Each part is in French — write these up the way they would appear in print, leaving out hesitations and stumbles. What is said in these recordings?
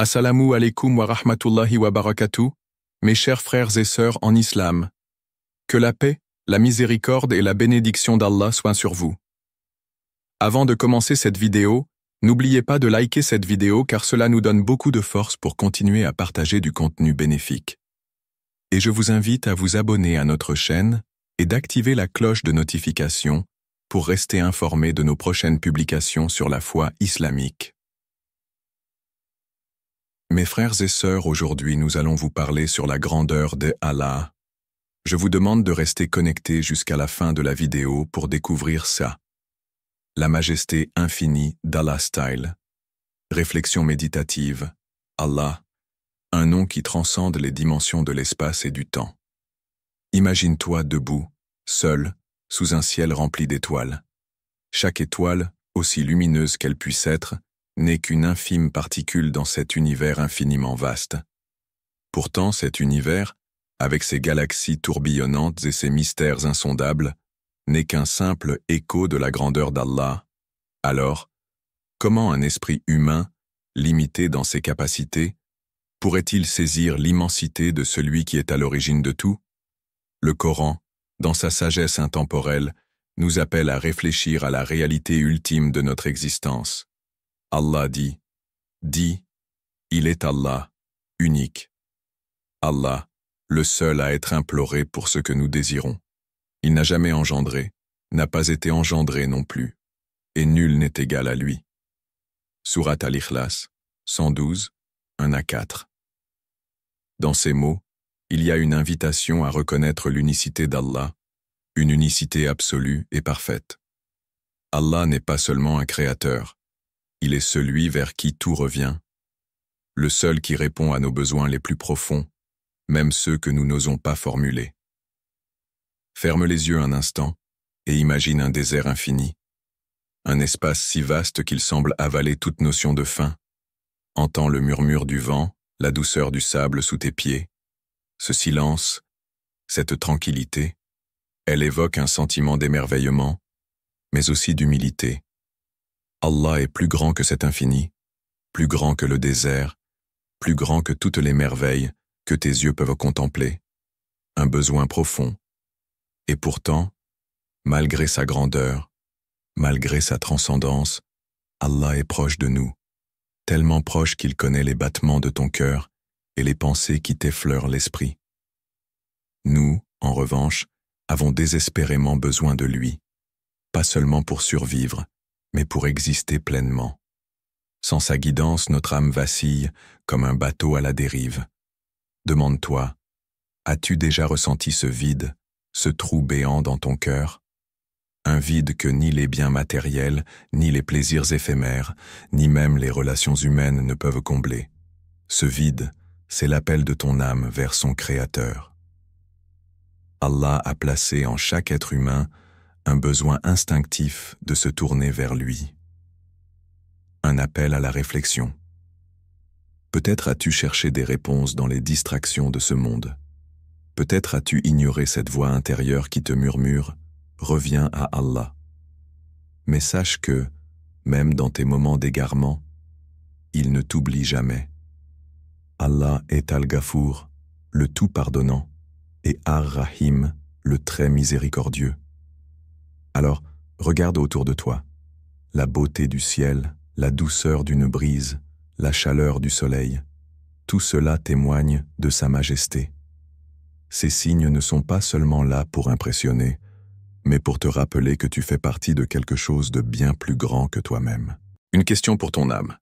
Assalamu alaikum wa rahmatullahi wa barakatuh, mes chers frères et sœurs en islam. Que la paix, la miséricorde et la bénédiction d'Allah soient sur vous. Avant de commencer cette vidéo, n'oubliez pas de liker cette vidéo car cela nous donne beaucoup de force pour continuer à partager du contenu bénéfique. Et je vous invite à vous abonner à notre chaîne et d'activer la cloche de notification pour rester informé de nos prochaines publications sur la foi islamique. Mes frères et sœurs, aujourd'hui nous allons vous parler sur la grandeur de Allah. Je vous demande de rester connectés jusqu'à la fin de la vidéo pour découvrir ça. La majesté infinie d'Allah Style. Réflexion méditative. Allah, un nom qui transcende les dimensions de l'espace et du temps. Imagine-toi debout, seul, sous un ciel rempli d'étoiles. Chaque étoile, aussi lumineuse qu'elle puisse être, n'est qu'une infime particule dans cet univers infiniment vaste. Pourtant, cet univers, avec ses galaxies tourbillonnantes et ses mystères insondables, n'est qu'un simple écho de la grandeur d'Allah. Alors, comment un esprit humain, limité dans ses capacités, pourrait-il saisir l'immensité de celui qui est à l'origine de tout? Le Coran, dans sa sagesse intemporelle, nous appelle à réfléchir à la réalité ultime de notre existence. Allah dit, il est Allah, unique. Allah, le seul à être imploré pour ce que nous désirons. Il n'a jamais engendré, n'a pas été engendré non plus, et nul n'est égal à lui. Sourate Al-Ikhlas, 112, 1-4. Dans ces mots, il y a une invitation à reconnaître l'unicité d'Allah, une unicité absolue et parfaite. Allah n'est pas seulement un créateur, il est celui vers qui tout revient, le seul qui répond à nos besoins les plus profonds, même ceux que nous n'osons pas formuler. Ferme les yeux un instant et imagine un désert infini, un espace si vaste qu'il semble avaler toute notion de fin. Entends le murmure du vent, la douceur du sable sous tes pieds. Ce silence, cette tranquillité, elle évoque un sentiment d'émerveillement, mais aussi d'humilité. Allah est plus grand que cet infini, plus grand que le désert, plus grand que toutes les merveilles que tes yeux peuvent contempler. Un besoin profond. Et pourtant, malgré sa grandeur, malgré sa transcendance, Allah est proche de nous, tellement proche qu'il connaît les battements de ton cœur et les pensées qui t'effleurent l'esprit. Nous, en revanche, avons désespérément besoin de lui, pas seulement pour survivre, mais pour exister pleinement. Sans sa guidance, notre âme vacille comme un bateau à la dérive. Demande-toi, as-tu déjà ressenti ce vide, ce trou béant dans ton cœur? Un vide que ni les biens matériels, ni les plaisirs éphémères, ni même les relations humaines ne peuvent combler. Ce vide, c'est l'appel de ton âme vers son Créateur. Allah a placé en chaque être humain un besoin instinctif de se tourner vers lui. Un appel à la réflexion. Peut-être as-tu cherché des réponses dans les distractions de ce monde. Peut-être as-tu ignoré cette voix intérieure qui te murmure « Reviens à Allah ». Mais sache que, même dans tes moments d'égarement, il ne t'oublie jamais. Allah est Al-Ghafour, le tout pardonnant, et Ar-Rahim, le très miséricordieux. Alors, regarde autour de toi. La beauté du ciel, la douceur d'une brise, la chaleur du soleil, tout cela témoigne de sa majesté. Ces signes ne sont pas seulement là pour impressionner, mais pour te rappeler que tu fais partie de quelque chose de bien plus grand que toi-même. Une question pour ton âme.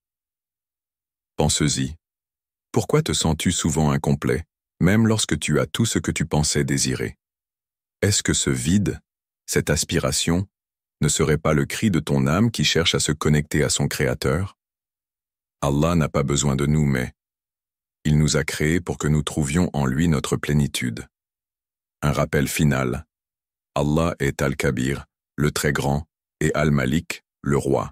Pense-y. Pourquoi te sens-tu souvent incomplet, même lorsque tu as tout ce que tu pensais désirer? Est-ce que ce vide, cette aspiration, ne serait pas le cri de ton âme qui cherche à se connecter à son Créateur? Allah n'a pas besoin de nous, mais il nous a créés pour que nous trouvions en lui notre plénitude. Un rappel final. Allah est Al-Kabir, le très grand, et Al-Malik, le roi.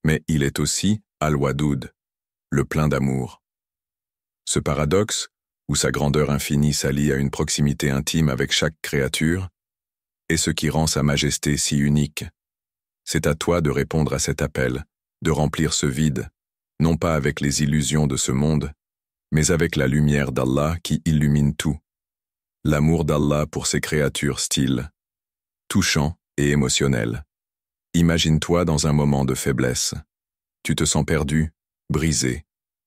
Mais il est aussi Al-Wadoud, le plein d'amour. Ce paradoxe, où sa grandeur infinie s'allie à une proximité intime avec chaque créature, est ce qui rend sa majesté si unique. C'est à toi de répondre à cet appel, de remplir ce vide, non pas avec les illusions de ce monde, mais avec la lumière d'Allah qui illumine tout. L'amour d'Allah pour ses créatures style, touchant et émotionnel. Imagine-toi dans un moment de faiblesse. Tu te sens perdu, brisé,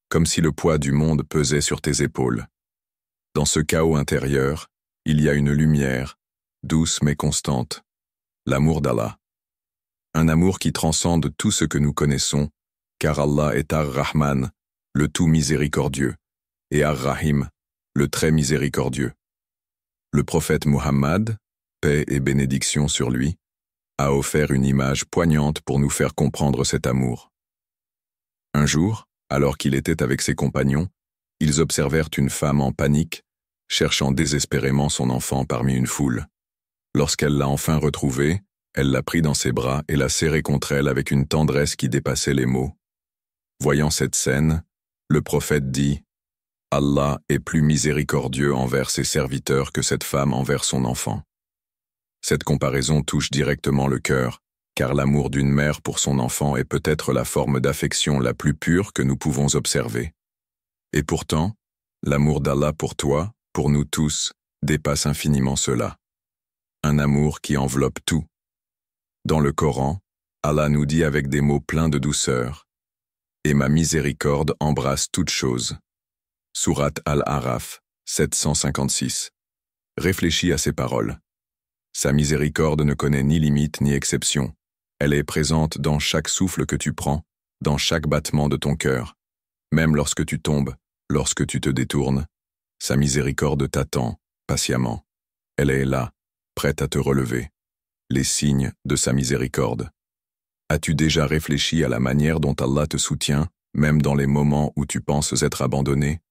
comme si le poids du monde pesait sur tes épaules. Dans ce chaos intérieur, il y a une lumière, douce mais constante, l'amour d'Allah. Un amour qui transcende tout ce que nous connaissons, car Allah est Ar-Rahman, le tout miséricordieux, et Ar-Rahim, le très miséricordieux. Le prophète Muhammad, paix et bénédiction sur lui, a offert une image poignante pour nous faire comprendre cet amour. Un jour, alors qu'il était avec ses compagnons, ils observèrent une femme en panique, cherchant désespérément son enfant parmi une foule. Lorsqu'elle l'a enfin retrouvé, elle l'a pris dans ses bras et l'a serré contre elle avec une tendresse qui dépassait les mots. Voyant cette scène, le prophète dit « Allah est plus miséricordieux envers ses serviteurs que cette femme envers son enfant. » Cette comparaison touche directement le cœur, car l'amour d'une mère pour son enfant est peut-être la forme d'affection la plus pure que nous pouvons observer. Et pourtant, l'amour d'Allah pour toi, pour nous tous, dépasse infiniment cela. Un amour qui enveloppe tout. Dans le Coran, Allah nous dit avec des mots pleins de douceur « Et ma miséricorde embrasse toutes choses » Sourate Al-Araf, 756. Réfléchis à ces paroles. Sa miséricorde ne connaît ni limite ni exception. Elle est présente dans chaque souffle que tu prends, dans chaque battement de ton cœur. Même lorsque tu tombes, lorsque tu te détournes, sa miséricorde t'attend, patiemment. Elle est là, prête à te relever. Les signes de sa miséricorde. As-tu déjà réfléchi à la manière dont Allah te soutient, même dans les moments où tu penses être abandonné?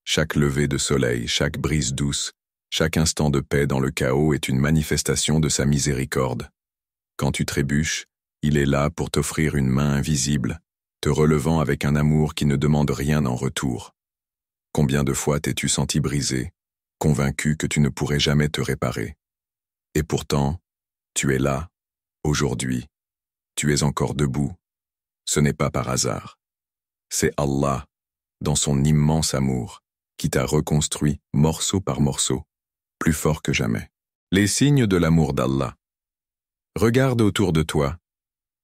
Chaque lever de soleil, chaque brise douce, chaque instant de paix dans le chaos est une manifestation de sa miséricorde. Quand tu trébuches, il est là pour t'offrir une main invisible, te relevant avec un amour qui ne demande rien en retour. Combien de fois t'es-tu senti brisé, convaincu que tu ne pourrais jamais te réparer? Et pourtant, tu es là, aujourd'hui. Tu es encore debout. Ce n'est pas par hasard. C'est Allah, dans son immense amour, qui t'a reconstruit morceau par morceau, plus fort que jamais. Les signes de l'amour d'Allah. Regarde autour de toi.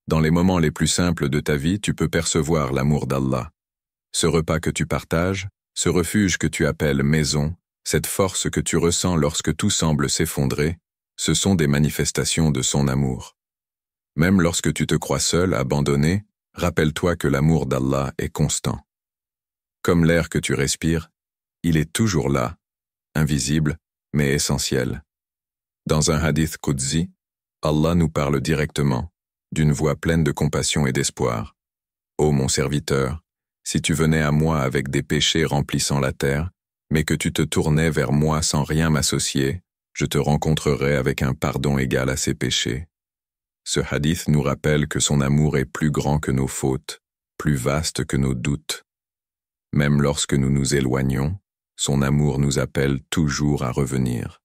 Dans les moments les plus simples de ta vie, tu peux percevoir l'amour d'Allah. Ce repas que tu partages, ce refuge que tu appelles maison, cette force que tu ressens lorsque tout semble s'effondrer, ce sont des manifestations de son amour. Même lorsque tu te crois seul, abandonné, rappelle-toi que l'amour d'Allah est constant. Comme l'air que tu respires, il est toujours là, invisible, mais essentiel. Dans un hadith Qudsi, Allah nous parle directement, d'une voix pleine de compassion et d'espoir. « Ô mon serviteur, si tu venais à moi avec des péchés remplissant la terre, mais que tu te tournais vers moi sans rien m'associer, je te rencontrerai avec un pardon égal à ces péchés. » Ce hadith nous rappelle que son amour est plus grand que nos fautes, plus vaste que nos doutes. Même lorsque nous nous éloignons, son amour nous appelle toujours à revenir.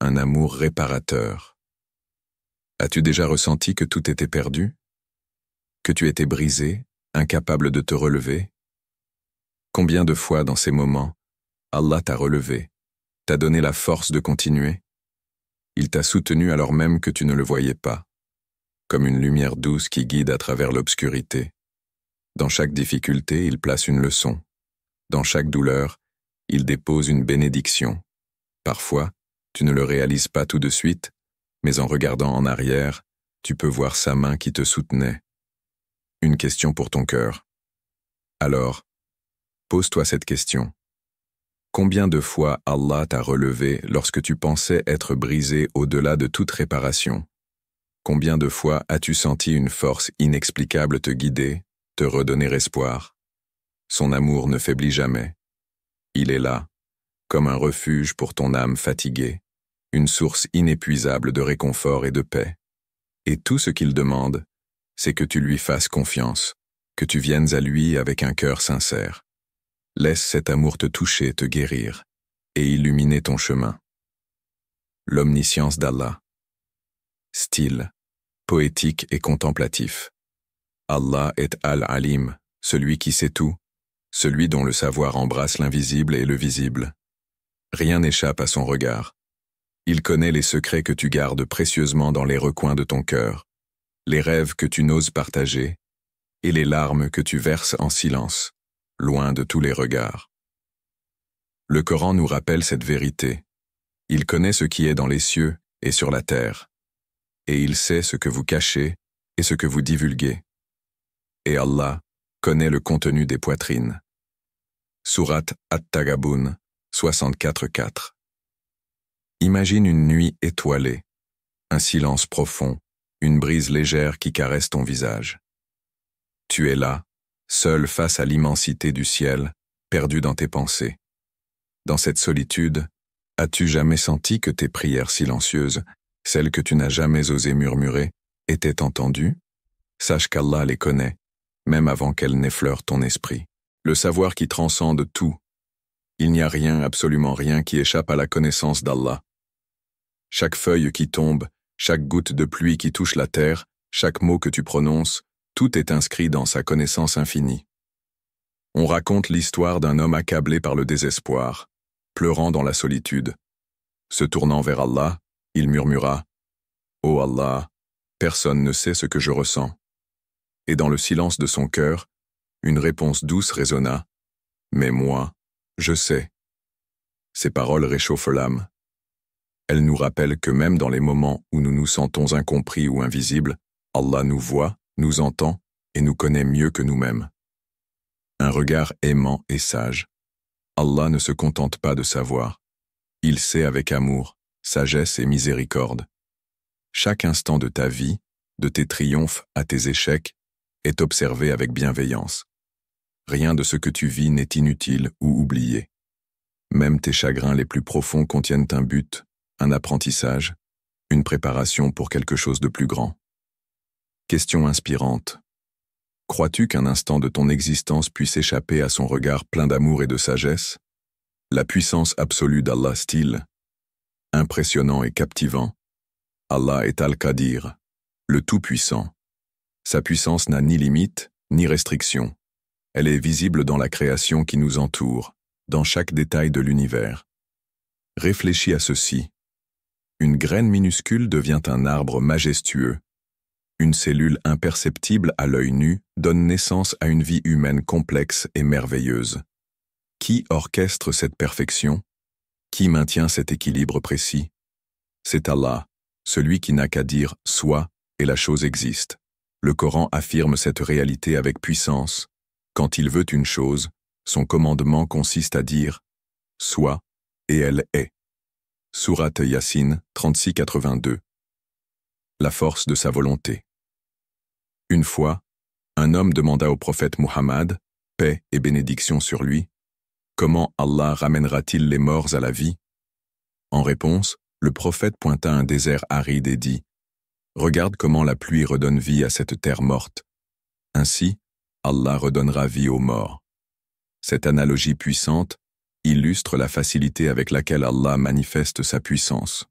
Un amour réparateur. As-tu déjà ressenti que tout était perdu? Que tu étais brisé, incapable de te relever? Combien de fois dans ces moments, Allah t'a relevé, t'a donné la force de continuer? Il t'a soutenu alors même que tu ne le voyais pas, comme une lumière douce qui guide à travers l'obscurité. Dans chaque difficulté, il place une leçon. Dans chaque douleur, il dépose une bénédiction. Parfois, tu ne le réalises pas tout de suite, mais en regardant en arrière, tu peux voir sa main qui te soutenait. Une question pour ton cœur. Alors, pose-toi cette question. Combien de fois Allah t'a relevé lorsque tu pensais être brisé au-delà de toute réparation? Combien de fois as-tu senti une force inexplicable te guider, te redonner espoir? Son amour ne faiblit jamais. Il est là, comme un refuge pour ton âme fatiguée, une source inépuisable de réconfort et de paix. Et tout ce qu'il demande, c'est que tu lui fasses confiance, que tu viennes à lui avec un cœur sincère. Laisse cet amour te toucher, te guérir et illuminer ton chemin. L'omniscience d'Allah. Style, poétique et contemplatif. Allah est Al-Alim, celui qui sait tout, celui dont le savoir embrasse l'invisible et le visible. Rien n'échappe à son regard. Il connaît les secrets que tu gardes précieusement dans les recoins de ton cœur, les rêves que tu n'oses partager, et les larmes que tu verses en silence, loin de tous les regards. Le Coran nous rappelle cette vérité. Il connaît ce qui est dans les cieux et sur la terre, et il sait ce que vous cachez et ce que vous divulguez. Et Allah connaît le contenu des poitrines. Sourate At-Taghabun 64.4. Imagine une nuit étoilée, un silence profond, une brise légère qui caresse ton visage. Tu es là, seul face à l'immensité du ciel, perdu dans tes pensées. Dans cette solitude, as-tu jamais senti que tes prières silencieuses, celles que tu n'as jamais osé murmurer, étaient entendues? Sache qu'Allah les connaît, même avant qu'elles n'effleurent ton esprit. Le savoir qui transcende tout. Il n'y a rien, absolument rien, qui échappe à la connaissance d'Allah. Chaque feuille qui tombe, chaque goutte de pluie qui touche la terre, chaque mot que tu prononces, tout est inscrit dans sa connaissance infinie. On raconte l'histoire d'un homme accablé par le désespoir, pleurant dans la solitude. Se tournant vers Allah, il murmura « Ô Allah, personne ne sait ce que je ressens. » Et dans le silence de son cœur, une réponse douce résonna « Mais moi, je sais. » Ces paroles réchauffent l'âme. Elles nous rappellent que même dans les moments où nous nous sentons incompris ou invisibles, Allah nous voit, nous entend et nous connaît mieux que nous-mêmes. Un regard aimant et sage. Allah ne se contente pas de savoir. Il sait avec amour, sagesse et miséricorde. Chaque instant de ta vie, de tes triomphes à tes échecs, est observé avec bienveillance. Rien de ce que tu vis n'est inutile ou oublié. Même tes chagrins les plus profonds contiennent un but, un apprentissage, une préparation pour quelque chose de plus grand. Question inspirante. Crois-tu qu'un instant de ton existence puisse échapper à son regard plein d'amour et de sagesse? La puissance absolue d'Allah style, impressionnant et captivant. Allah est Al-Qadir, le Tout-Puissant. Sa puissance n'a ni limite, ni restriction. Elle est visible dans la création qui nous entoure, dans chaque détail de l'univers. Réfléchis à ceci. Une graine minuscule devient un arbre majestueux. Une cellule imperceptible à l'œil nu donne naissance à une vie humaine complexe et merveilleuse. Qui orchestre cette perfection? Qui maintient cet équilibre précis? C'est Allah, celui qui n'a qu'à dire « soit » et la chose existe. Le Coran affirme cette réalité avec puissance. Quand il veut une chose, son commandement consiste à dire « soit » et elle est. Sourate Yassine 36-82. La force de sa volonté. Une fois, un homme demanda au prophète Muhammad, paix et bénédiction sur lui, comment Allah ramènera-t-il les morts à la vie? En réponse, le prophète pointa un désert aride et dit, regarde comment la pluie redonne vie à cette terre morte. Ainsi, Allah redonnera vie aux morts. Cette analogie puissante illustre la facilité avec laquelle Allah manifeste sa puissance.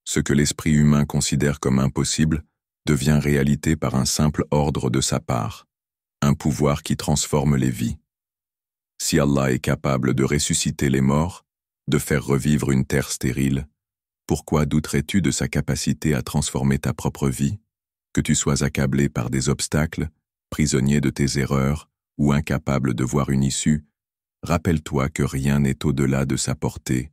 Ce que l'esprit humain considère comme impossible devient réalité par un simple ordre de sa part, un pouvoir qui transforme les vies. Si Allah est capable de ressusciter les morts, de faire revivre une terre stérile, pourquoi douterais-tu de sa capacité à transformer ta propre vie, que tu sois accablé par des obstacles, prisonnier de tes erreurs ou incapable de voir une issue? Rappelle-toi que rien n'est au-delà de sa portée.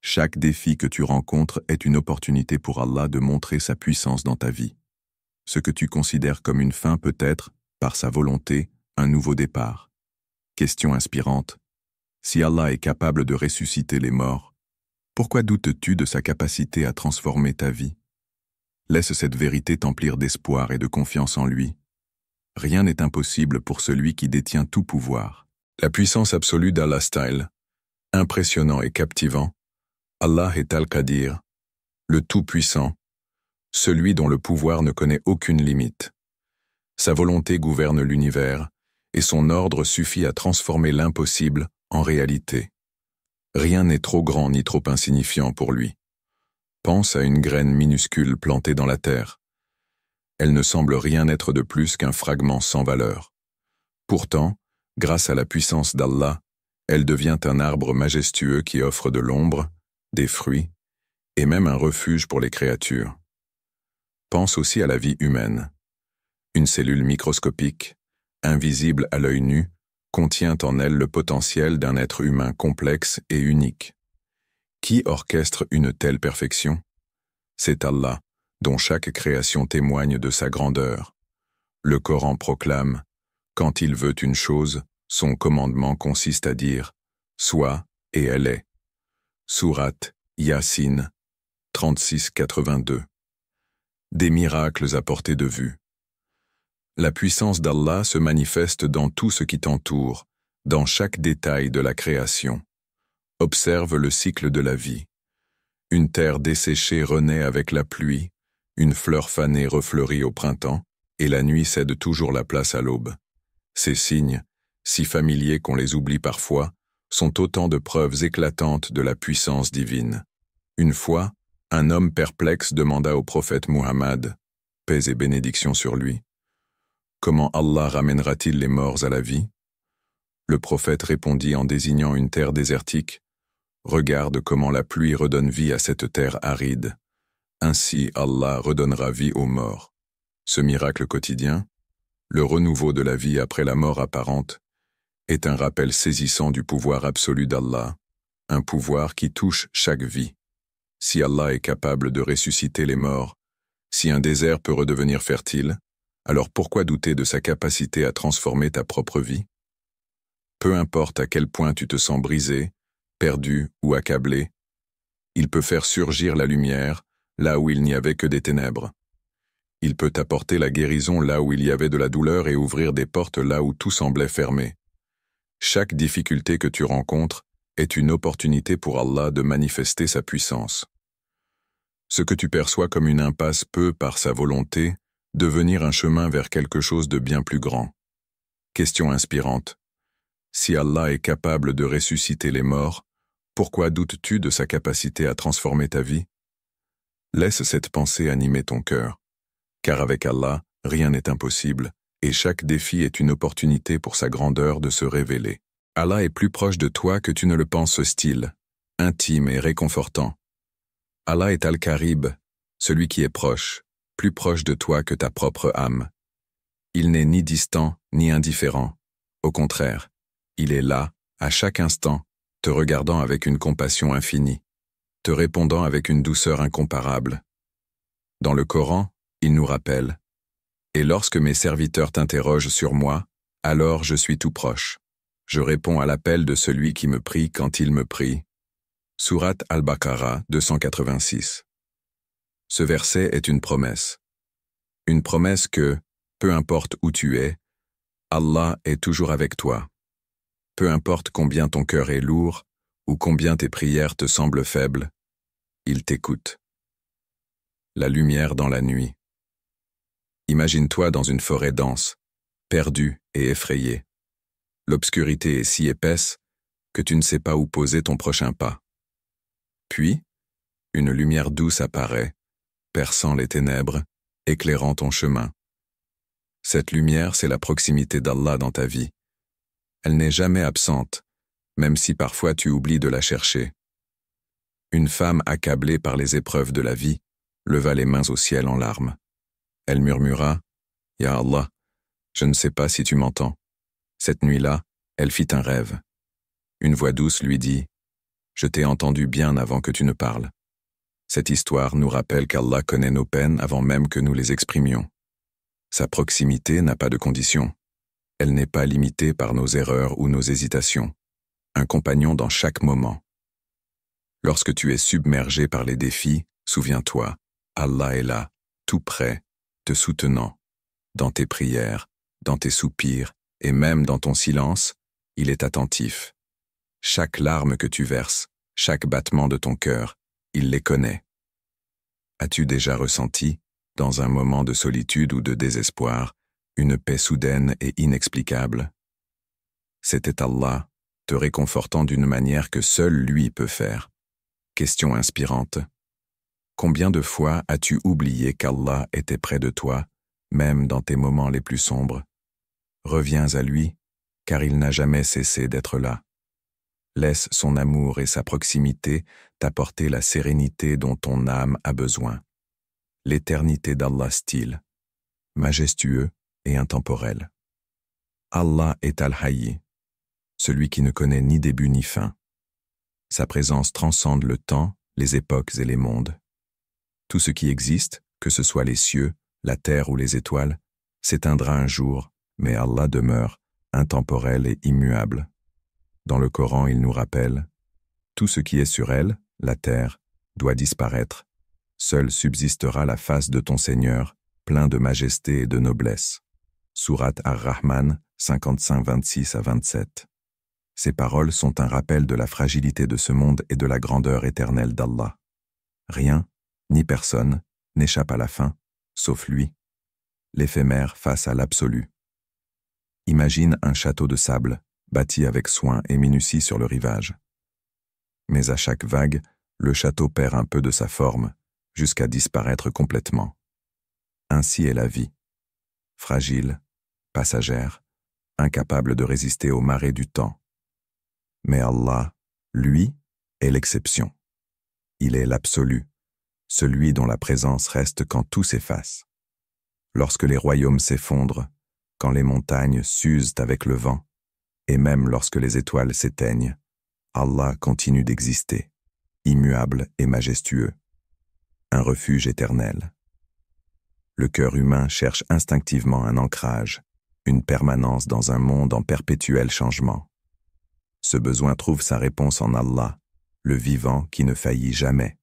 Chaque défi que tu rencontres est une opportunité pour Allah de montrer sa puissance dans ta vie. Ce que tu considères comme une fin peut être, par sa volonté, un nouveau départ. Question inspirante. Si Allah est capable de ressusciter les morts, pourquoi doutes-tu de sa capacité à transformer ta vie? Laisse cette vérité t'emplir d'espoir et de confiance en lui. Rien n'est impossible pour celui qui détient tout pouvoir. La puissance absolue d'Allah style, impressionnant et captivant, Allah est Al-Qadir, le Tout-Puissant, celui dont le pouvoir ne connaît aucune limite. Sa volonté gouverne l'univers, et son ordre suffit à transformer l'impossible en réalité. Rien n'est trop grand ni trop insignifiant pour lui. Pense à une graine minuscule plantée dans la terre. Elle ne semble rien être de plus qu'un fragment sans valeur. Pourtant, grâce à la puissance d'Allah, elle devient un arbre majestueux qui offre de l'ombre, des fruits, et même un refuge pour les créatures. Pense aussi à la vie humaine. Une cellule microscopique, invisible à l'œil nu, contient en elle le potentiel d'un être humain complexe et unique. Qui orchestre une telle perfection? C'est Allah, dont chaque création témoigne de sa grandeur. Le Coran proclame « Quand il veut une chose, son commandement consiste à dire « Sois, et elle est ». Sourate Yassine 36-82. Des miracles à portée de vue. La puissance d'Allah se manifeste dans tout ce qui t'entoure, dans chaque détail de la création. Observe le cycle de la vie. Une terre desséchée renaît avec la pluie, une fleur fanée refleurit au printemps, et la nuit cède toujours la place à l'aube. Ces signes, si familiers qu'on les oublie parfois, sont autant de preuves éclatantes de la puissance divine. Une fois, un homme perplexe demanda au prophète Muhammad, paix et bénédiction sur lui, « Comment Allah ramènera-t-il les morts à la vie ?» Le prophète répondit en désignant une terre désertique, « Regarde comment la pluie redonne vie à cette terre aride. Ainsi Allah redonnera vie aux morts. » Ce miracle quotidien, le renouveau de la vie après la mort apparente, est un rappel saisissant du pouvoir absolu d'Allah, un pouvoir qui touche chaque vie. Si Allah est capable de ressusciter les morts, si un désert peut redevenir fertile, alors pourquoi douter de sa capacité à transformer ta propre vie? Peu importe à quel point tu te sens brisé, perdu ou accablé, il peut faire surgir la lumière là où il n'y avait que des ténèbres. Il peut apporter la guérison là où il y avait de la douleur et ouvrir des portes là où tout semblait fermé. Chaque difficulté que tu rencontres est une opportunité pour Allah de manifester sa puissance. Ce que tu perçois comme une impasse peut, par sa volonté, devenir un chemin vers quelque chose de bien plus grand. Question inspirante. Si Allah est capable de ressusciter les morts, pourquoi doutes-tu de sa capacité à transformer ta vie? Laisse cette pensée animer ton cœur. Car avec Allah, rien n'est impossible, et chaque défi est une opportunité pour sa grandeur de se révéler. Allah est plus proche de toi que tu ne le penses hostile, intime et réconfortant. Allah est Al-Karib, celui qui est proche, plus proche de toi que ta propre âme. Il n'est ni distant ni indifférent. Au contraire, il est là, à chaque instant, te regardant avec une compassion infinie, te répondant avec une douceur incomparable. Dans le Coran, il nous rappelle « Et lorsque mes serviteurs t'interrogent sur moi, alors je suis tout proche. Je réponds à l'appel de celui qui me prie quand il me prie. » Sourate Al-Baqarah 286. Ce verset est une promesse. Une promesse que, peu importe où tu es, Allah est toujours avec toi. Peu importe combien ton cœur est lourd ou combien tes prières te semblent faibles, il t'écoute. La lumière dans la nuit. Imagine-toi dans une forêt dense, perdu et effrayé. L'obscurité est si épaisse que tu ne sais pas où poser ton prochain pas. Puis, une lumière douce apparaît, perçant les ténèbres, éclairant ton chemin. Cette lumière, c'est la proximité d'Allah dans ta vie. Elle n'est jamais absente, même si parfois tu oublies de la chercher. Une femme accablée par les épreuves de la vie leva les mains au ciel en larmes. Elle murmura « Ya Allah, je ne sais pas si tu m'entends. » Cette nuit-là, elle fit un rêve. Une voix douce lui dit « Je t'ai entendu bien avant que tu ne parles. » Cette histoire nous rappelle qu'Allah connaît nos peines avant même que nous les exprimions. Sa proximité n'a pas de condition. Elle n'est pas limitée par nos erreurs ou nos hésitations. Un compagnon dans chaque moment. Lorsque tu es submergé par les défis, souviens-toi, Allah est là, tout près, te soutenant. Dans tes prières, dans tes soupirs, et même dans ton silence, il est attentif. Chaque larme que tu verses, chaque battement de ton cœur, il les connaît. As-tu déjà ressenti, dans un moment de solitude ou de désespoir, une paix soudaine et inexplicable? C'était Allah, te réconfortant d'une manière que seul lui peut faire. Question inspirante. Combien de fois as-tu oublié qu'Allah était près de toi, même dans tes moments les plus sombres? Reviens à lui, car il n'a jamais cessé d'être là. Laisse son amour et sa proximité t'apporter la sérénité dont ton âme a besoin. L'éternité d'Allah style, majestueux et intemporel. Allah est Al-Hayy, celui qui ne connaît ni début ni fin. Sa présence transcende le temps, les époques et les mondes. Tout ce qui existe, que ce soit les cieux, la terre ou les étoiles, s'éteindra un jour, mais Allah demeure, intemporel et immuable. Dans le Coran, il nous rappelle « Tout ce qui est sur elle, la terre, doit disparaître. Seule subsistera la face de ton Seigneur, plein de majesté et de noblesse. » Sourate Ar-Rahman, 55, 26 à 27. Ces paroles sont un rappel de la fragilité de ce monde et de la grandeur éternelle d'Allah. Rien, ni personne, n'échappe à la fin, sauf lui, l'éphémère face à l'absolu. Imagine un château de sable, bâti avec soin et minutie sur le rivage. Mais à chaque vague, le château perd un peu de sa forme, jusqu'à disparaître complètement. Ainsi est la vie. Fragile, passagère, incapable de résister aux marées du temps. Mais Allah, lui, est l'exception. Il est l'absolu, celui dont la présence reste quand tout s'efface. Lorsque les royaumes s'effondrent, quand les montagnes s'usent avec le vent, et même lorsque les étoiles s'éteignent, Allah continue d'exister, immuable et majestueux. Un refuge éternel. Le cœur humain cherche instinctivement un ancrage, une permanence dans un monde en perpétuel changement. Ce besoin trouve sa réponse en Allah, le vivant qui ne faillit jamais.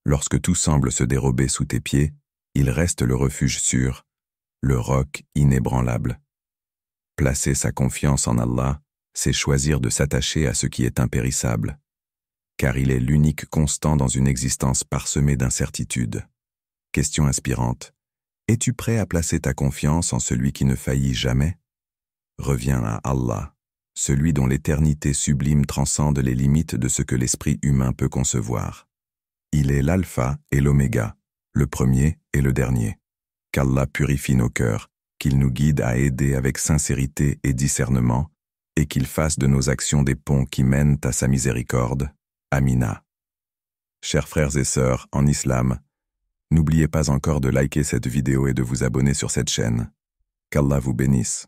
Lorsque tout semble se dérober sous tes pieds, il reste le refuge sûr, le roc inébranlable. Placer sa confiance en Allah, c'est choisir de s'attacher à ce qui est impérissable, car il est l'unique constant dans une existence parsemée d'incertitudes. Question inspirante. Es-tu prêt à placer ta confiance en celui qui ne faillit jamais? Reviens à Allah, celui dont l'éternité sublime transcende les limites de ce que l'esprit humain peut concevoir. Il est l'alpha et l'oméga, le premier et le dernier. Qu'Allah purifie nos cœurs, qu'il nous guide à aider avec sincérité et discernement, et qu'il fasse de nos actions des ponts qui mènent à sa miséricorde. Amina. Chers frères et sœurs en islam, n'oubliez pas encore de liker cette vidéo et de vous abonner sur cette chaîne. Qu'Allah vous bénisse.